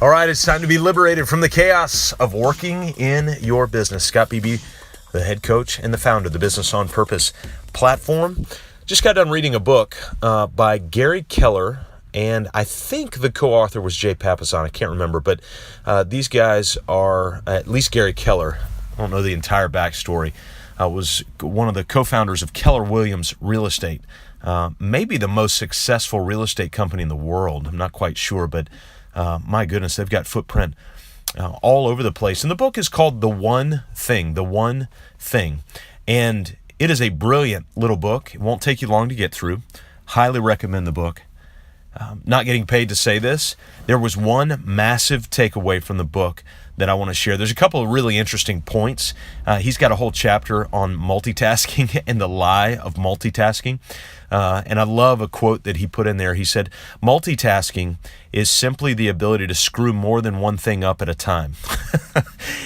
All right, it's time to be liberated from the chaos of working in your business. Scott Beebe, the head coach and the founder of the Business on Purpose platform. Just got done reading a book by Gary Keller, and I think the co-author was Jay Papasan. I can't remember, but these guys are, at least Gary Keller, I don't know the entire backstory, was one of the co-founders of Keller Williams Real Estate, maybe the most successful real estate company in the world. I'm not quite sure, but my goodness, they've got footprint all over the place. And the book is called The One Thing, And it is a brilliant little book. It won't take you long to get through. Highly recommend the book. Not getting paid to say this. There was one massive takeaway from the book that I want to share. There's a couple of really interesting points. He's got a whole chapter on multitasking and the lie of multitasking. And I love a quote that he put in there. He said, multitasking is simply the ability to screw more than one thing up at a time.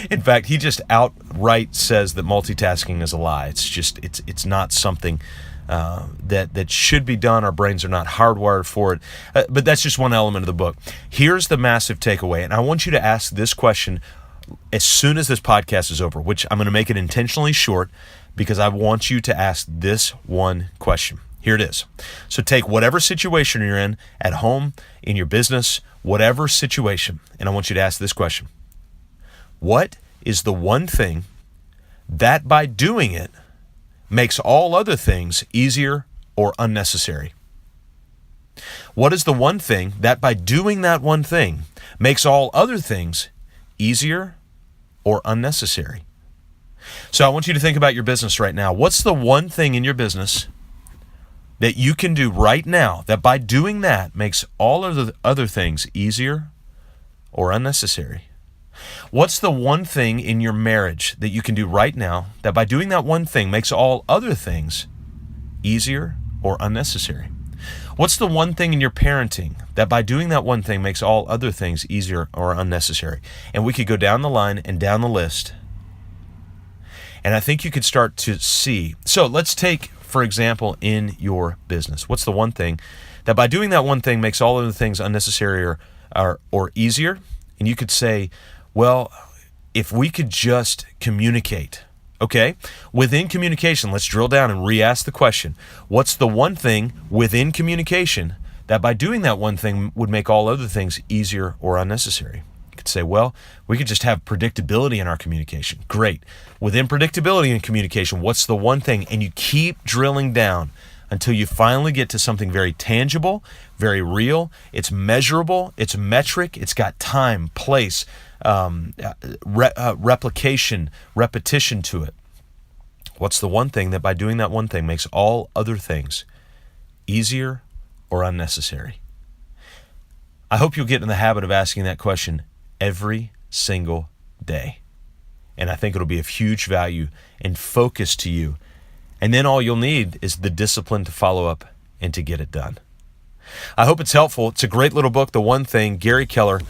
In fact, he just outright says that multitasking is a lie. It's not something that should be done. Our brains are not hardwired for it. But that's just one element of the book. Here's the massive takeaway. And I want you to ask this question as soon as this podcast is over, which I'm going to make it intentionally short because I want you to ask this one question. Here it is. So take whatever situation you're in, at home, in your business, whatever situation, and I want you to ask this question. What is the one thing that by doing it makes all other things easier or unnecessary? What is the one thing that by doing that one thing makes all other things easier or unnecessary? So I want you to think about your business right now. What's the one thing in your business that you can do right now that by doing that makes all of the other things easier or unnecessary? What's the one thing in your marriage that you can do right now that by doing that one thing makes all other things easier or unnecessary? What's the one thing in your parenting that by doing that one thing makes all other things easier or unnecessary? And we could go down the line and down the list. And I think you could start to see. So let's take, for example, in your business. What's the one thing that by doing that one thing makes all other things unnecessary or easier? And you could say, well, if we could just communicate, okay? Within communication, let's drill down and re-ask the question. What's the one thing within communication that by doing that one thing would make all other things easier or unnecessary? You could say, well, we could just have predictability in our communication. Great. Within predictability in communication, what's the one thing? And you keep drilling down until you finally get to something very tangible, very real. It's measurable, it's metric, it's got time, place, replication, repetition to it. What's the one thing that by doing that one thing makes all other things easier or unnecessary? I hope you'll get in the habit of asking that question every single day. And I think it'll be of huge value and focus to you. And then all you'll need is the discipline to follow up and to get it done. I hope it's helpful. It's a great little book, The One Thing. Gary Keller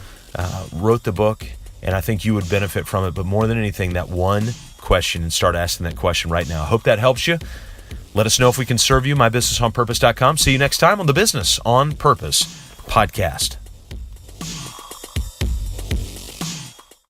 wrote the book, and I think you would benefit from it. But more than anything, that one question, and start asking that question right now. I hope that helps you. Let us know if we can serve you, mybusinessonpurpose.com. See you next time on the Business on Purpose podcast.